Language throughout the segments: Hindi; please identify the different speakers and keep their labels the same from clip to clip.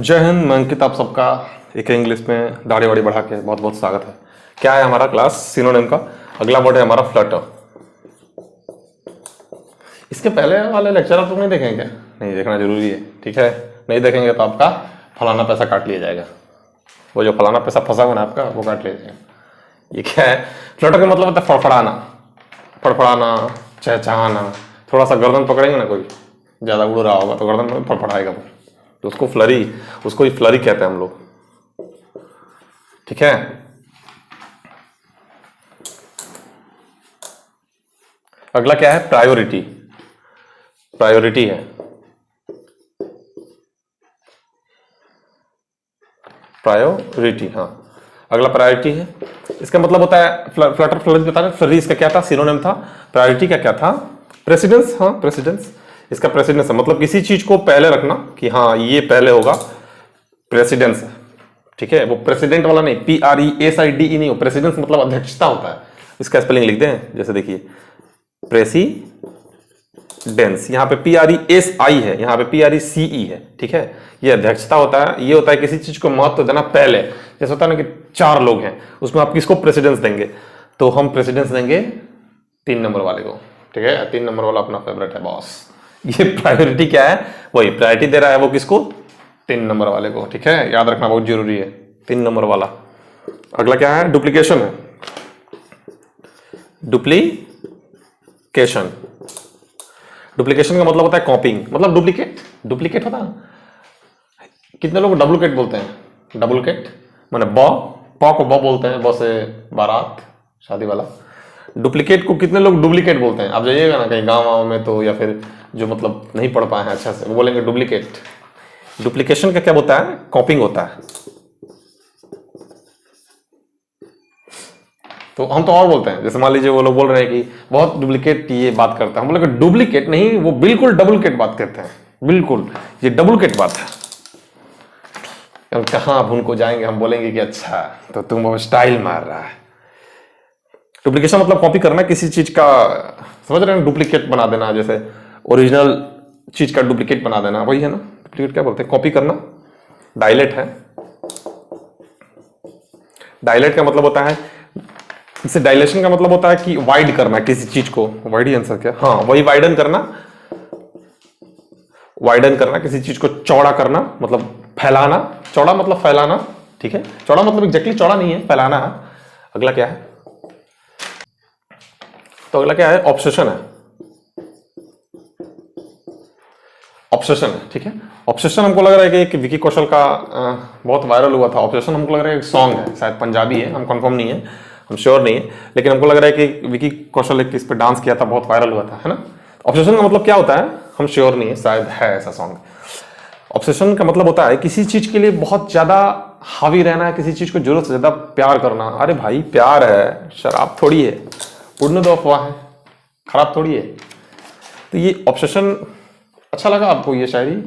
Speaker 1: जय हिंद। मैं अंकित, आप सबका एक इंग्लिश में दाढ़ी वाड़ी बढ़ा के बहुत बहुत स्वागत है। क्या है हमारा क्लास सिनोनिम का अगला वर्ड है हमारा फ्लटर। इसके पहले वाले लेक्चर आप लोग नहीं देखेंगे क्या? नहीं देखना जरूरी है, ठीक है। नहीं देखेंगे तो आपका फलाना पैसा काट लिया जाएगा। वो जो फलाना पैसा फंसा हुआ ना आपका, वो काट लिया जाएगा। ये क्या है? फ्लटर का मतलब होता है फड़फड़ाना, फड़फड़ाना, चहचहाना। थोड़ा सा गर्दन पकड़ेंगे ना, कोई ज़्यादा उड़ रहा होगा तो गर्दन में फड़फड़ाएगा वो, तो उसको फ्लरी, उसको ही फ्लरी कहते हैं हम लोग, ठीक है। अगला क्या है? प्रायोरिटी। प्रायोरिटी है, प्रायोरिटी, हाँ। अगला प्रायोरिटी है। इसका मतलब होता है फ्लटर फ्लरी बता रहे। फ्लरी इसका क्या था? सिनोनिम था। प्रायोरिटी का क्या था? प्रेसिडेंस। हाँ, प्रेसिडेंस। इसका प्रेसिडेंस है मतलब किसी चीज को पहले रखना कि हाँ ये पहले होगा, प्रेसिडेंस है, ठीक है। वो प्रेसिडेंट वाला नहीं, PRESIDE नहीं हो, प्रेसिडेंस मतलब अध्यक्षता होता है। इसका स्पेलिंग लिख दें, जैसे देखिए प्रेसिडेंस, यहाँ पे PRESI है, यहाँ पे PRECE है, ठीक है। ये अध्यक्षता होता है। ये होता है किसी चीज को महत्व देना पहले। जैसे होता है ना कि 4 लोग हैं, उसमें आप किसको प्रेसिडेंस देंगे? तो हम प्रेसिडेंस देंगे 3 नंबर वाले को, ठीक है। 3 नंबर वाला अपना फेवरेट है बॉस। ये प्रायोरिटी क्या है? वही प्रायोरिटी दे रहा है वो किसको? 3 नंबर वाले को, ठीक है। याद रखना बहुत जरूरी है, 3 नंबर वाला। अगला क्या है? डुप्लीकेशन है। डुप्लीकेशन, डुप्लीकेशन का मतलब होता है कॉपिंग, मतलब डुप्लीकेट। डुप्लीकेट होता है। कितने लोग डुप्लीकेट बोलते हैं? डुप्लीकेट माने ब को ब बोलते हैं, ब से बारात, शादी वाला। डुप्लीकेट को कितने लोग डुप्लीकेट बोलते हैं? आप जाइएगा ना कहीं गाँव में तो, या फिर जो मतलब नहीं पढ़ पाए हैं अच्छा से, वो बोलेंगे डुप्लीकेट। डुप्लीकेशन का क्या होता है? कॉपिंग होता है। तो हम तो और बोलते हैं, जैसे मान लीजिए वो लोग बोल रहे हैं कि बहुत डुप्लीकेट ये बात करता है, हम बोलेंगे डुप्लीकेट नहीं, वो बिल्कुल डबलकेट बात करते हैं, बिल्कुल ये डबलकेट बात है। हम कहाँ अब उनको जाएंगे, हम बोलेंगे कि अच्छा तो तुम वो स्टाइल मार रहा है। डुप्लीकेशन मतलब कॉपी करना किसी चीज का, समझ रहे हैं? डुप्लीकेट बना देना, जैसे ओरिजिनल चीज का डुप्लीकेट बना देना, वही है ना डुप्लीकेट। क्या बोलते हैं? कॉपी करना। डायलेट है। डायलेट का मतलब होता है, इससे डायलेशन का मतलब होता है कि वाइड करना किसी चीज को। वाइड ही आंसर क्या? हाँ वही, वाइडन करना। वाइडन करना किसी चीज को, चौड़ा करना मतलब फैलाना। चौड़ा मतलब फैलाना, ठीक है। चौड़ा मतलब एग्जैक्टली चौड़ा नहीं है, फैलाना है। अगला क्या है? तो अगला क्या है? ऑब्सेशन है। ऑब्सेशन है, ठीक है। ऑब्सेशन हमको लग रहा है कि एक विकी कौशल का बहुत वायरल हुआ था। ऑब्सेशन हमको लग रहा है एक सॉन्ग है, शायद पंजाबी है, हम कंफर्म नहीं है, हम श्योर नहीं है, लेकिन हमको लग रहा है कि विकी कौशल एक इस पर डांस किया था, बहुत वायरल हुआ था, है ना। ऑब्सेशन का मतलब क्या होता है हम श्योर नहीं है, शायद है ऐसा सॉन्ग। ऑब्सेशन का मतलब होता है किसी चीज के लिए बहुत ज्यादा हावी रहना है, किसी चीज को जरूरत से ज्यादा प्यार करना। अरे भाई प्यार है, शराब थोड़ी है, उड़ने दो अफवाह है, खराब थोड़ी है। तो ये ऑब्सेशन। अच्छा लगा आपको ये शायरी?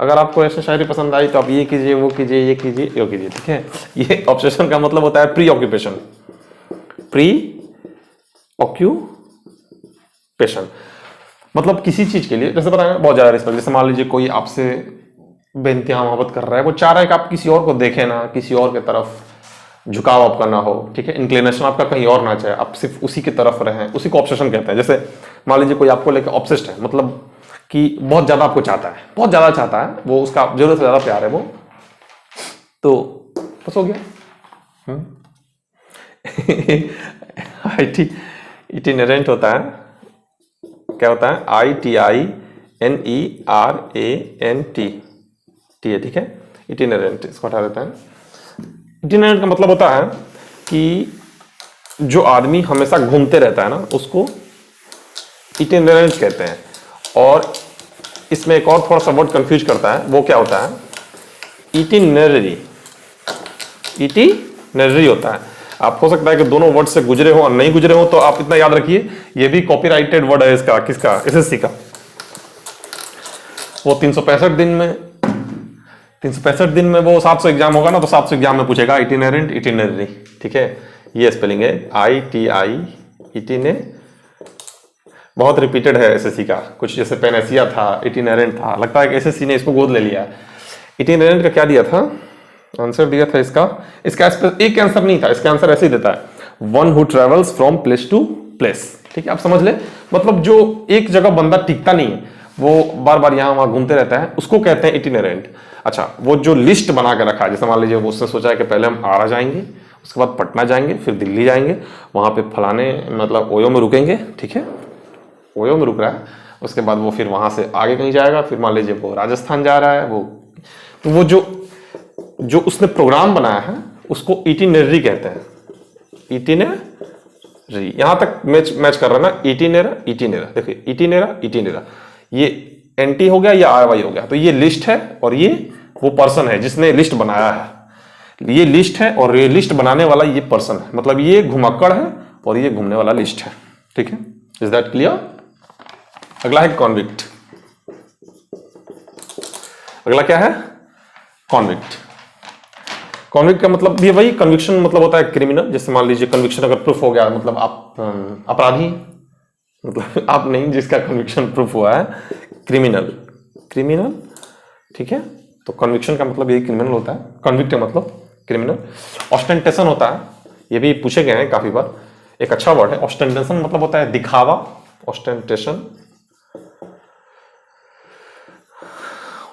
Speaker 1: अगर आपको ऐसे शायरी पसंद आई तो आप ये कीजिए, वो कीजिए, ये कीजिए, ये कीजिए, ठीक है। ये ऑब्सेशन का मतलब होता है प्री ऑक्यूपेशन। प्री ऑक्यूपेशन मतलब किसी चीज के लिए, जैसे बताया बहुत ज्यादा रिस्पेक्ट। जैसे मान लीजिए कोई आपसे बेइंतहा मोहब्बत कर रहा है, वो चाह रहा है कि आप किसी और को देखें ना, किसी और की तरफ झुकाव आपका ना हो, ठीक है। इंक्लिनेशन आपका कहीं और ना चाहे, आप सिर्फ उसी की तरफ रहें, उसी को ऑब्सेशन कहते हैं। जैसे मान लीजिए कोई आपको लेकर ऑब्सेस्ड है, मतलब कि बहुत ज्यादा आपको चाहता है, बहुत ज्यादा चाहता है, वो उसका जरूरत से ज्यादा प्यार है वो, तो बस हो गया। इटिनेरेंट होता है। क्या होता है? ITINERANT टी है, ठीक है। इटिनेरेंट, इसको हटा देते हैं। इटिनेरेंट का मतलब होता है कि जो आदमी हमेशा घूमते रहता है ना, उसको इटिनेरेंट कहते हैं। और इसमें एक और थोड़ा सा वर्ड कंफ्यूज करता है, वो क्या होता है? इटिनरी। इटिनरी होता है। आप हो सकता है कि दोनों वर्ड से गुजरे हो और नहीं गुजरे हो, तो आप इतना याद रखिए, ये भी कॉपीराइटेड वर्ड है इसका। किसका? SSC का। वो 365 दिन में, 365 दिन में वो 700 एग्जाम होगा ना, तो 700 एग्जाम में पूछेगा इटिनेरेंट, इटिनरी, ठीक है। ये स्पेलिंग है ITI, इटिने। बहुत रिपीटेड है SSC का। कुछ जैसे पेनेसिया था, इटिनेरेंट था, लगता है कि SSC ने इसको गोद ले लिया। इटिनरेंट का क्या दिया था आंसर, दिया था इसका एक आंसर नहीं था, इसका आंसर ऐसे ही देता है, one who travels from place to place. ठीक है, आप समझ ले, मतलब जो एक जगह बंदा टिकता नहीं है, वो बार बार यहां वहां घूमते रहता है, उसको कहते हैं इटिनरेंट। अच्छा, वो जो लिस्ट बना के रखा है, जैसे मान लीजिए वो उसने सोचा है कि पहले हम आरा जाएंगे, उसके बाद पटना जाएंगे, फिर दिल्ली जाएंगे, वहां पे फलाने मतलब ओयो में रुकेंगे, ठीक है, ओयो में रुक रहा है, उसके बाद वो फिर वहां से आगे कहीं जाएगा, फिर मान लीजिए वो राजस्थान जा रहा है, वो तो वो जो उसने प्रोग्राम बनाया है उसको इटिनरी कहते हैं, इटिनरी। यहां तक मैच कर रहा है ना, इटिनेरा इटिनेरा, देखिए इटिनेरा इटिनेरा, ये एनटी हो गया, या आरवाई हो गया, तो ये लिस्ट है और ये वो पर्सन है जिसने लिस्ट बनाया है। ये लिस्ट है और ये लिस्ट बनाने वाला ये पर्सन है, मतलब ये घुमक्कड़ है और ये घूमने वाला लिस्ट है। ठीक है, इज दैट क्लियर? अगला है कॉन्विक्ट। अगला क्या है? कॉन्विक्ट। कॉन्विक्ट का मतलब भी वही, कन्विक्शन मतलब होता है क्रिमिनल। जैसे मान लीजिए कन्विक्शन अगर प्रूफ हो गया, मतलब आप अपराधी, मतलब आप नहीं, जिसका कन्विक्शन प्रूफ हुआ है, क्रिमिनल, क्रिमिनल। ठीक है, तो कन्विक्शन का मतलब यही क्रिमिनल होता है, कन्विक्ट मतलब क्रिमिनल। ऑस्टेंटेशन होता है, ये भी पूछे गए हैं काफी बार, एक अच्छा वर्ड है। ऑस्टेंटेशन मतलब होता है दिखावा, ऑस्टेंटेशन,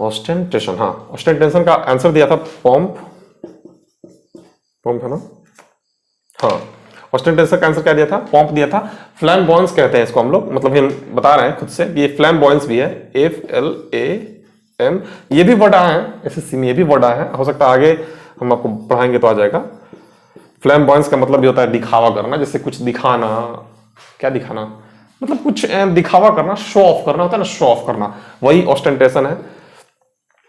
Speaker 1: ऑस्टेंटेशन, हाँ, ऑस्टेंटेशन का आंसर दिया था पॉम्प, पॉम्प है ना, हाँ, ऑस्टेंटेशन का आंसर क्या दिया था? पॉम्प दिया था। फ्लैम्बॉयंस कहते हैं इसको हम लोग, मतलब हम बता रहे हैं खुद से कि ये फ्लैम्बॉयंस भी है, FLAM, ये भी वर्ड आया है एसएससी में, ये भी वर्ड आया है, हो सकता है आगे हम आपको पढ़ाएंगे तो आ जाएगा। फ्लैम्बॉयंस का मतलब ये होता है दिखावा करना, जैसे कुछ दिखाना, क्या दिखाना, मतलब कुछ दिखावा करना, शो ऑफ करना होता है ना, शो ऑफ करना, वही ऑस्टेंटेशन है।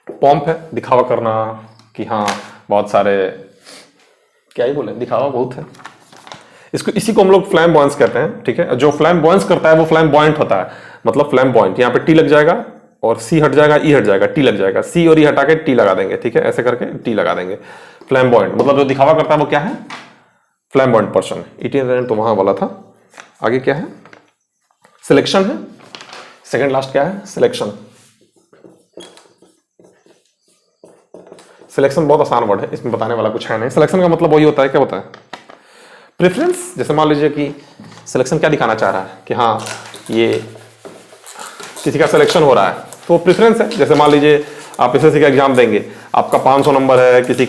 Speaker 1: पॉम्प है दिखावा करना कि हाँ बहुत सारे, क्या ही बोले, दिखावा बहुत है, इसको इसी को हम लोग फ्लैम्बॉयंस कहते हैं। ठीक है, जो फ्लैम्बॉयंस करता है वो फ्लैम्बॉयंट होता है, मतलब फ्लैम्बॉयंट, यहाँ पे टी लग जाएगा और सी हट जाएगा, ई हट जाएगा, टी लग जाएगा, सी और ई हटा के टी लगा देंगे। ठीक है, ऐसे करके टी लगा देंगे। फ्लैम्बॉयंट मतलब जो दिखावा करता है वो क्या है? Flamboyant person. इटिनरेंट तो वहां वाला था। आगे क्या है? सिलेक्शन है, सेकंड लास्ट क्या है? सिलेक्शन। सिलेक्शन बहुत आसान वर्ड है, इसमें बताने वाला कुछ है नहीं। सिलेक्शन का मतलब वही होता है, क्या होता है? प्रेफरेंस। जैसे मान लीजिए कि सिलेक्शन क्या दिखाना चाह रहा है कि हाँ ये किसी का सिलेक्शन हो रहा है, तो वो प्रेफरेंस है। जैसे मान लीजिए आप एसएससी का एग्जाम देंगे, आपका 500 नंबर है, किसी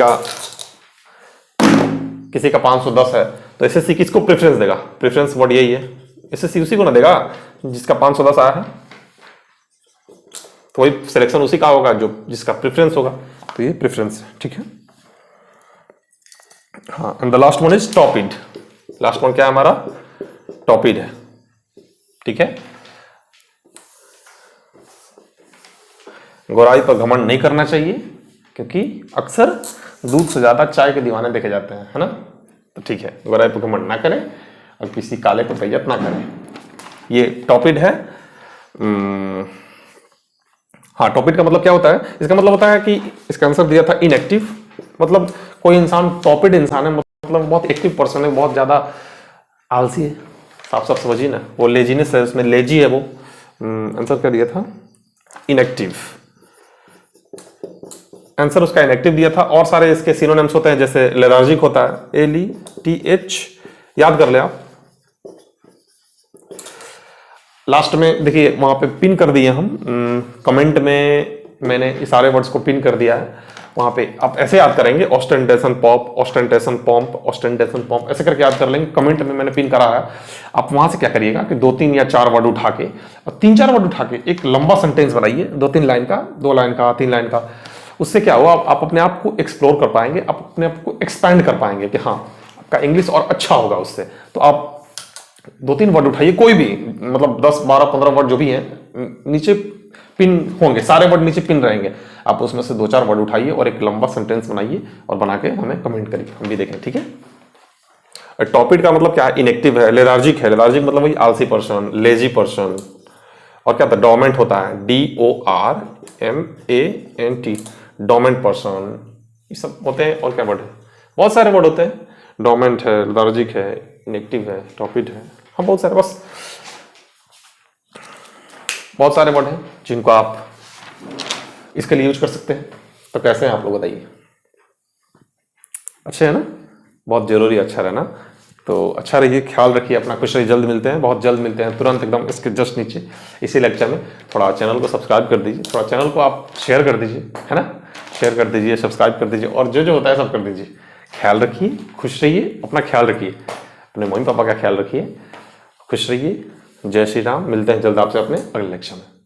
Speaker 1: का 510 है, तो एसएससी किसको प्रेफरेंस देगा? प्रेफरेंस वर्ड यही है, एसएससी उसी को ना देगा जिसका 510 आया है, तो वही सिलेक्शन उसी का होगा जो जिसका प्रेफरेंस होगा, तो ये प्रेफरेंस है। ठीक है, हाँ। And the last one is टॉपिड। लास्ट वन क्या है हमारा? टॉपिड है। ठीक है, गोराई पर घमंड नहीं करना चाहिए, क्योंकि अक्सर दूध से ज्यादा चाय के दीवाने देखे जाते हैं, है ना। तो ठीक है, गोराई पर घमंड ना करें और किसी काले पर तैयत ना करें, ये टॉपिड है। हाँ, टॉपिड का मतलब क्या होता है? इसका मतलब होता है कि इसका आंसर दिया था इनएक्टिव, मतलब कोई इंसान टॉपिड इंसान है, मतलब बहुत एक्टिव पर्सन है, बहुत ज्यादा आलसी है, साफ साफ समझिए ना, वो लेजीनेस है, उसमें लेजी है वो। आंसर क्या दिया था? इनएक्टिव। आंसर उसका इनएक्टिव दिया था। और सारे इसके सिनोनिम्स होते हैं, जैसे लेथार्जिक होता है, LETH, याद कर ले आप। लास्ट में देखिए वहां पे पिन कर दिए हम, कमेंट में मैंने इस सारे वर्ड्स को पिन कर दिया है, वहां पे आप ऐसे याद करेंगे, ostentation pop, ostentation pomp, ostentation pomp, ऐसे करके याद कर लेंगे। कमेंट में मैंने पिन करा है, आप वहां से क्या करिएगा कि 2-3 या 4 वर्ड उठा के और 3-4 वर्ड उठा के एक लंबा सेंटेंस बनाइए, 2-3 लाइन का, 2 लाइन का, 3 लाइन का। उससे क्या होगा, आप अपने आप को एक्सप्लोर कर पाएंगे, आप अपने आप को एक्सपैंड कर पाएंगे कि हाँ आपका इंग्लिश और अच्छा होगा उससे। तो आप 2-3 वर्ड उठाइए, कोई भी, मतलब 10, 12, 15 वर्ड जो भी हैं, नीचे पिन होंगे, सारे वर्ड नीचे पिन रहेंगे, आप उसमें से 2-4 वर्ड उठाइए और एक लंबा सेंटेंस बनाइए और बना के हमें कमेंट करिए, हम भी देखें। ठीक है। टॉपिक का मतलब क्या है? इनएक्टिव है, लेथार्जिक है, लेथार्जिक मतलब वही आलसी पर्सन, लेजी पर्सन। और क्या होता है? डोमेंट होता है, DORMANT, डोमेंट पर्सन, ये सब होते हैं। और क्या वर्ड है? बहुत सारे वर्ड होते हैं, डोमेंट है, लेथार्जिक है, इनएक्टिव है, टॉपिड है, हम बहुत सारे, बस बहुत सारे वर्ड हैं जिनको आप इसके लिए यूज कर सकते हैं। तो कैसे हैं आप लोग बताइए? अच्छे हैं ना? बहुत जरूरी अच्छा रहना। तो अच्छा रहिए, ख्याल रखिए अपना, खुश रहिए। जल्द मिलते हैं, बहुत जल्द मिलते हैं, तुरंत एकदम इसके जस्ट नीचे इसी लेक्चर में। थोड़ा चैनल को सब्सक्राइब कर दीजिए, थोड़ा चैनल को आप शेयर कर दीजिए, है ना? शेयर कर दीजिए, सब्सक्राइब कर दीजिए, और जो जो होता है सब कर दीजिए। ख्याल रखिए, खुश रहिए, अपना ख्याल रखिए, अपने मम्मी पापा का ख्याल रखिए, खुश रहिए। जय श्री राम। मिलते हैं जल्द आपसे अपने अगले लेक्चर में।